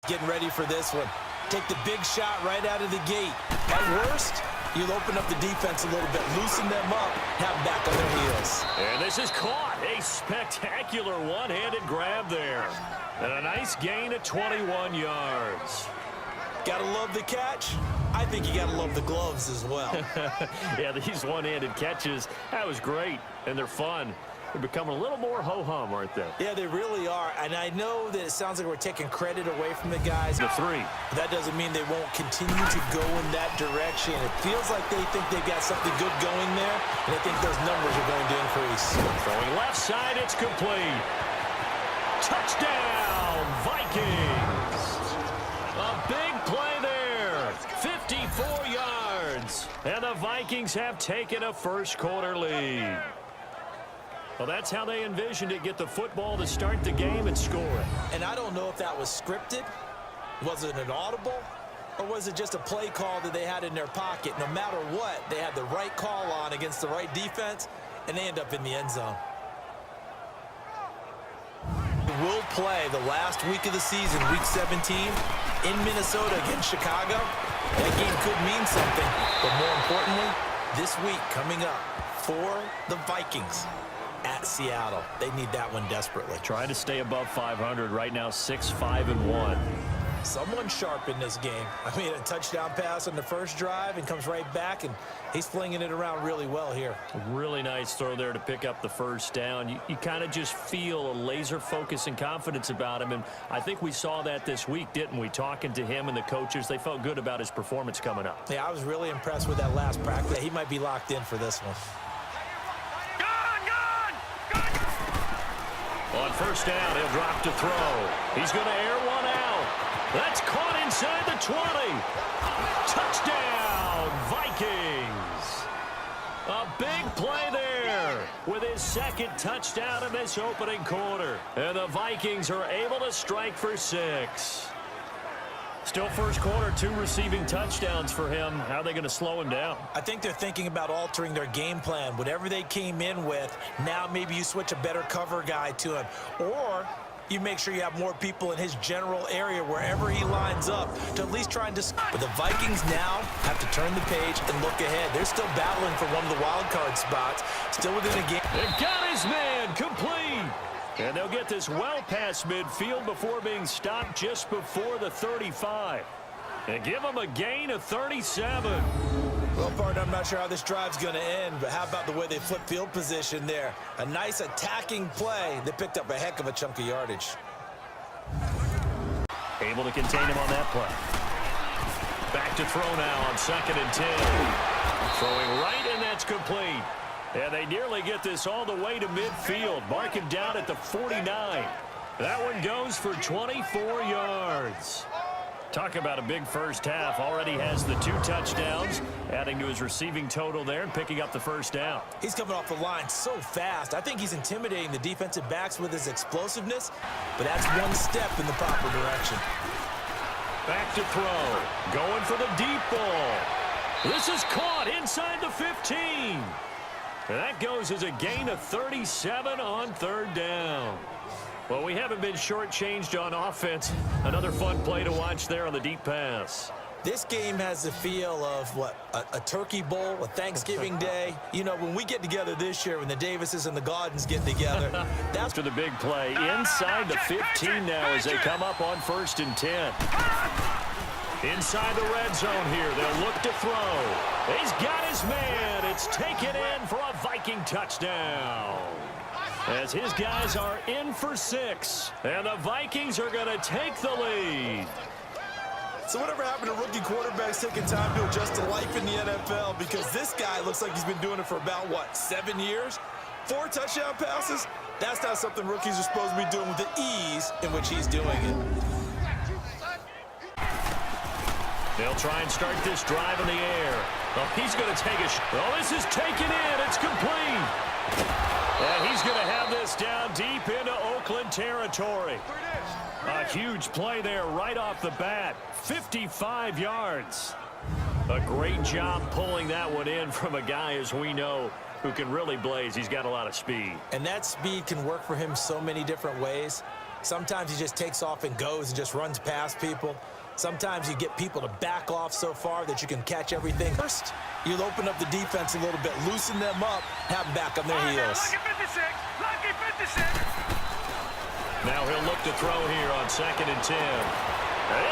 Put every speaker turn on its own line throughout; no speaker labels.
Getting ready for this one. Take the big shot right out of the gate. At worst, you'll open up the defense a little bit, loosen them up, have them back on their heels.
And this is caught. A spectacular one-handed grab there. And a nice gain of 21 yards.
Gotta love the catch. I think you gotta love the gloves as well.
Yeah, these one-handed catches, that was great, and they're fun. They're becoming a little more ho-hum, aren't they?
Yeah, they really are. And I know that it sounds like we're taking credit away from the guys.
The three.
That doesn't mean they won't continue to go in that direction. It feels like they think they've got something good going there, and I think those numbers are going to increase.
Throwing left side, it's complete. Touchdown, Vikings. A big play there. 54 yards. And the Vikings have taken a first-quarter lead. Well, that's how they envisioned it. Get the football to start the game and score it.
And I don't know if that was scripted. Was it an audible? Or was it just a play call that they had in their pocket? No matter what, they had the right call on against the right defense, and they end up in the end zone. We'll play the last week of the season, week 17, in Minnesota against Chicago. That game could mean something, but more importantly, this week coming up for the Vikings at Seattle. They need that one desperately.
Trying to stay above 500 right now, 6-5-1.
Someone sharp in this game. I mean, a touchdown pass on the first drive and comes right back, and he's flinging it around really well here.
Really nice throw there to pick up the first down. You kind of just feel a laser focus and confidence about him, and I think we saw that this week, didn't we? Talking to him and the coaches, they felt good about his performance coming up.
Yeah, I was really impressed with that last practice. He might be locked in for this one.
On first down, he'll drop to throw. He's going to air one out. That's caught inside the 20. Touchdown, Vikings. A big play there with his second touchdown in this opening quarter. And the Vikings are able to strike for 6. Still first quarter, 2 receiving touchdowns for him. How are they going to slow him down?
I think they're thinking about altering their game plan. Whatever they came in with, now maybe you switch a better cover guy to him. Or you make sure you have more people in his general area wherever he lines up to at least try and But the Vikings now have to turn the page and look ahead. They're still battling for one of the wild card spots. Still within a game.
They got his man complete. And they'll get this well past midfield before being stopped just before the 35. And give them a gain of 37.
Well, partner, I'm not sure how this drive's going to end, but how about the way they flip field position there? A nice attacking play. They picked up a heck of a chunk of yardage.
Able to contain him on that play. Back to throw now on 2nd and 10. Throwing right, and that's complete. And they nearly get this all the way to midfield. Mark him down at the 49. That one goes for 24 yards. Talk about a big first half. Already has the 2 touchdowns, adding to his receiving total there and picking up the first down.
He's coming off the line so fast. I think he's intimidating the defensive backs with his explosiveness, but that's one step in the proper direction.
Back to throw. Going for the deep ball. This is caught inside the 15. And that goes as a gain of 37 on 3rd down. Well, we haven't been shortchanged on offense. Another fun play to watch there on the deep pass.
This game has the feel of, what, a turkey bowl, a Thanksgiving day. You know, when we get together this year, when the Davises and the Gaudens get together, that's
for the big play inside the 15 now as they come up on 1st and 10. Inside the red zone here, they'll look to throw. He's got his man. It's taken in for a Viking touchdown. As his guys are in for 6. And the Vikings are going to take the lead.
So whatever happened to rookie quarterbacks taking time to adjust to life in the NFL? Because this guy looks like he's been doing it for about, what, 7 years? 4 touchdown passes? That's not something rookies are supposed to be doing with the ease in which he's doing it.
They'll try and start this drive in the air. Oh, he's going to take a shot. Oh, this is taken in. It's complete. And he's going to have this down deep into Oakland territory. A huge play there right off the bat. 55 yards. A great job pulling that one in from a guy, as we know, who can really blaze. He's got a lot of speed.
And that speed can work for him so many different ways. Sometimes he just takes off and goes and just runs past people. Sometimes you get people to back off so far that you can catch everything. First, you'll open up the defense a little bit, loosen them up, have them back on their heels.
Lucky 56.
Now he'll look to throw here on 2nd and 10.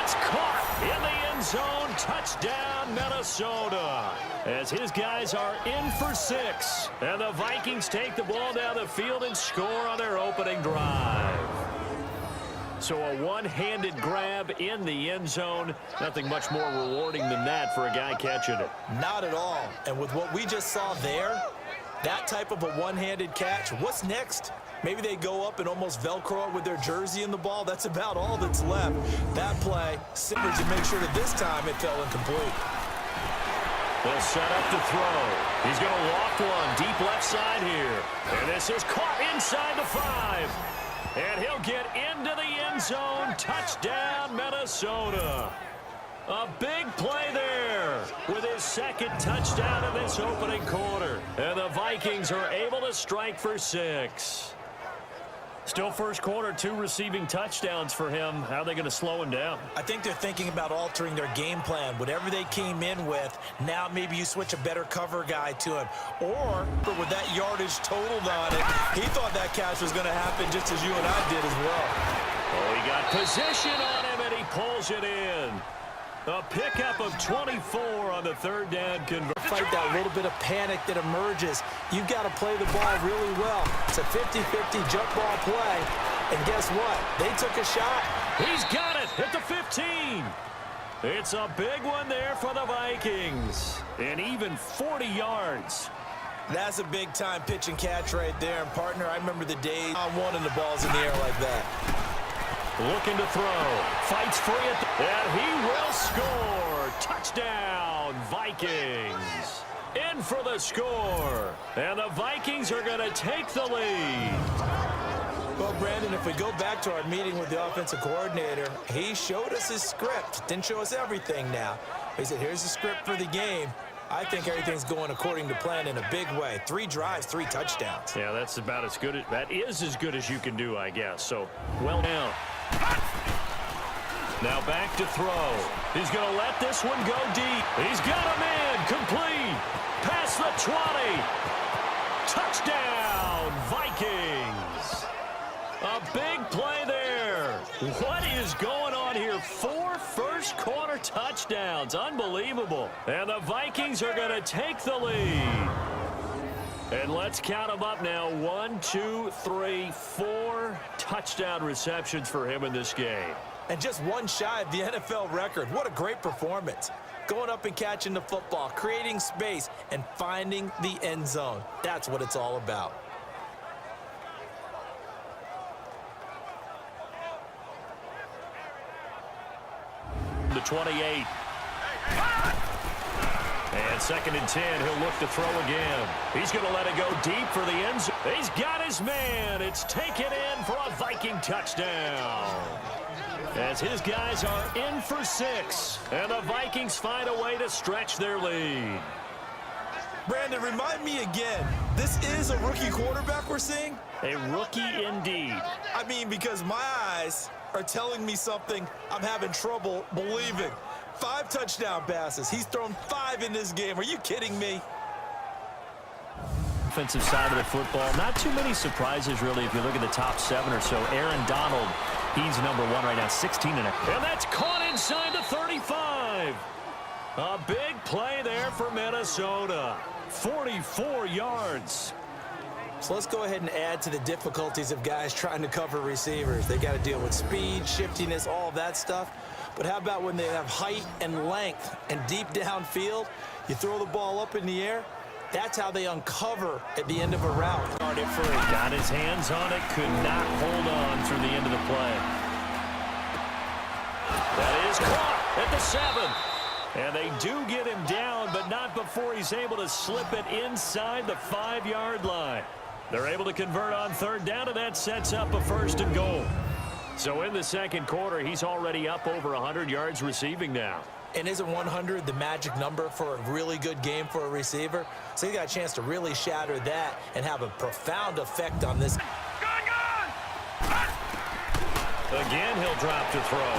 It's caught in the end zone. Touchdown, Minnesota. As his guys are in for 6. And the Vikings take the ball down the field and score on their opening drive. So a one-handed grab in the end zone. Nothing much more rewarding than that for a guy catching it.
Not at all. And with what we just saw there, that type of a one-handed catch, what's next? Maybe they go up and almost Velcro it with their jersey in the ball. That's about all that's left. That play, Simmons to make sure that this time it fell incomplete.
They'll set up to throw. He's going to loft one deep left side here. And this is caught inside the 5. And he'll get into the end zone. Touchdown, Minnesota. A big play there with his 2nd touchdown of this opening quarter. And the Vikings are able to strike for 6. Still first quarter, 2 receiving touchdowns for him. How are they going to slow him down?
I think they're thinking about altering their game plan. Whatever they came in with, now maybe you switch a better cover guy to him. Or with that yardage totaled on it, he thought that catch was going to happen just as you and I did as well.
Oh, he got position on him, and he pulls it in. A pickup of 24 on the 3rd down conversion.
Fight that little bit of panic that emerges. You've got to play the ball really well. It's a 50-50 jump ball play. And guess what? They took a shot.
He's got it at the 15. It's a big one there for the Vikings. And even 40 yards.
That's a big-time pitch and catch right there. And, partner, I remember the days I wanted the balls in the air like that.
Looking to throw. Fights free at the... And he will score. Touchdown, Vikings. In for the score. And the Vikings are going to take the lead.
Well, Brandon, if we go back to our meeting with the offensive coordinator, he showed us his script. Didn't show us everything now. He said, here's the script for the game. I think everything's going according to plan in a big way. 3 drives, 3 touchdowns.
Yeah, that's about as good. That is as good as you can do, I guess. So, well down. Now back to throw. He's going to let this one go deep. He's got him in. Complete. Past the 20. Touchdown, Vikings. A big play there. What is going on here? 4 first-quarter touchdowns. Unbelievable. And the Vikings are going to take the lead. And let's count them up now. 1, 2, 3, 4 touchdown receptions for him in this game.
And just one shy of the NFL record. What a great performance. Going up and catching the football, creating space, and finding the end zone. That's what it's all about.
The 28. And 2nd and 10, he'll look to throw again. He's going to let it go deep for the end zone. He's got his man. It's taken in for a Viking touchdown. As his guys are in for 6. And the Vikings find a way to stretch their lead.
Brandon, remind me again, this is a rookie quarterback we're seeing?
A rookie indeed.
I mean, because my eyes are telling me something I'm having trouble believing. 5 touchdown passes. He's thrown 5 in this game. Are you kidding me?
Offensive side of the football, not too many surprises, really, if you look at the top 7 or so. Aaron Donald, he's number 1 right now, 16 and that's caught inside the 35. A big play there for Minnesota. 44 yards.
So let's go ahead and add to the difficulties of guys trying to cover receivers. They got to deal with speed, shiftiness, all of that stuff. But how about when they have height and length and deep downfield? You throw the ball up in the air. That's how they uncover at the end of a route. Started free.
Got his hands on it, could not hold on through the end of the play. That is caught at the 7. And they do get him down, but not before he's able to slip it inside the 5-yard line. They're able to convert on 3rd down, and that sets up a 1st and goal. So in the 2nd quarter, he's already up over 100 yards receiving now.
And isn't 100 the magic number for a really good game for a receiver? So he got a chance to really shatter that and have a profound effect on this.
Again, he'll drop to throw.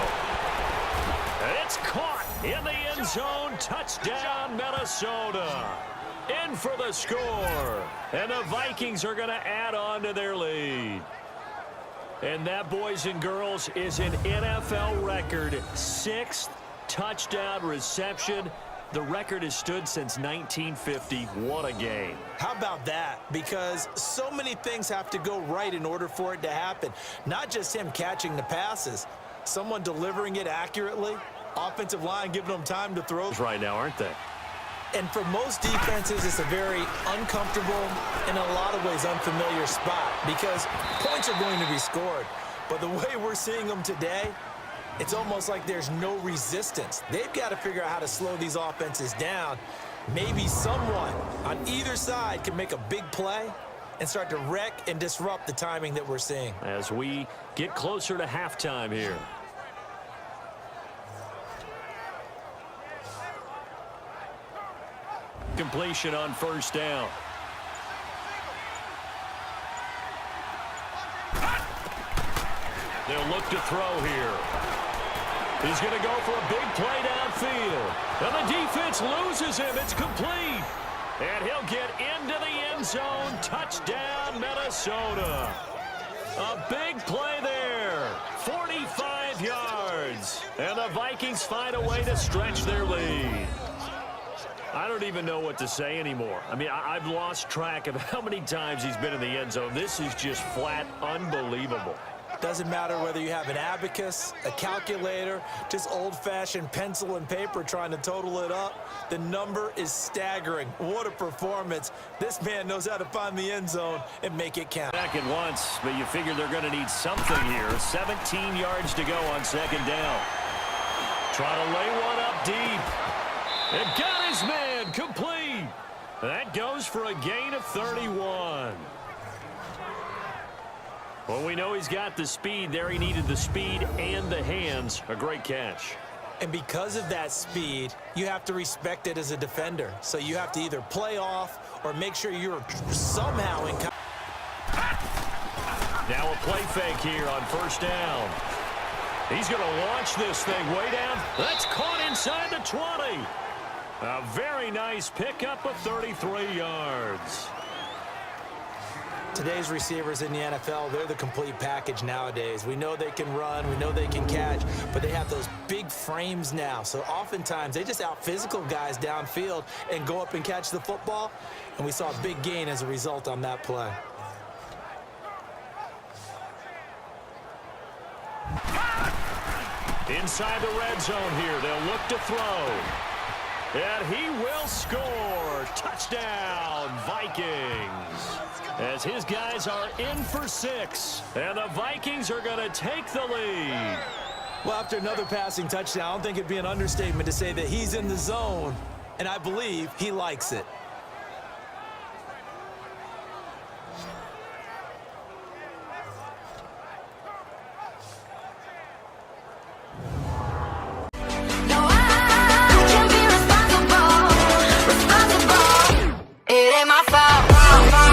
It's caught in the end zone. Touchdown, Minnesota. In for the score. And the Vikings are going to add on to their lead. And that, boys and girls, is an NFL record 6th touchdown reception. The record has stood since 1950. What a game.
How about that? Because so many things have to go right in order for it to happen. Not just him catching the passes, someone delivering it accurately, offensive line giving them time to throw.
Right now, aren't they?
And for most defenses, it's a very uncomfortable and in a lot of ways unfamiliar spot because points are going to be scored. But the way we're seeing them today, it's almost like there's no resistance. They've got to figure out how to slow these offenses down. Maybe someone on either side can make a big play and start to wreck and disrupt the timing that we're seeing.
As we get closer to halftime here. Completion on first down. They'll look to throw here. He's going to go for a big play downfield. And the defense loses him. It's complete. And he'll get into the end zone. Touchdown, Minnesota. A big play there. 45 yards. And the Vikings find a way to stretch their lead. I don't even know what to say anymore. I mean, I've lost track of how many times he's been in the end zone. This is just flat unbelievable.
Doesn't matter whether you have an abacus, a calculator, just old-fashioned pencil and paper trying to total it up. The number is staggering. What a performance. This man knows how to find the end zone and make it count.
Back at once, but you figure they're going to need something here. 17 yards to go on second down. Try to lay one up deep. And got his man complete. That goes for a gain of 31. Well, we know he's got the speed there. He needed the speed and the hands. A great catch.
And because of that speed, you have to respect it as a defender. So you have to either play off or make sure you're somehow in.
Now a play fake here on first down. He's going to launch this thing way down. That's caught inside the 20. A very nice pickup of 33 yards.
Today's receivers in the NFL, they're the complete package nowadays. We know they can run, we know they can catch, but they have those big frames now. So oftentimes they just out-physical guys downfield and go up and catch the football. And we saw a big gain as a result on that play.
Inside the red zone here, they'll look to throw. And he will score. Touchdown, Vikings. As his guys are in for 6. And the Vikings are going to take the lead.
Well, after another passing touchdown, I don't think it'd be an understatement to say that he's in the zone. And I believe he likes it.
It ain't my fault.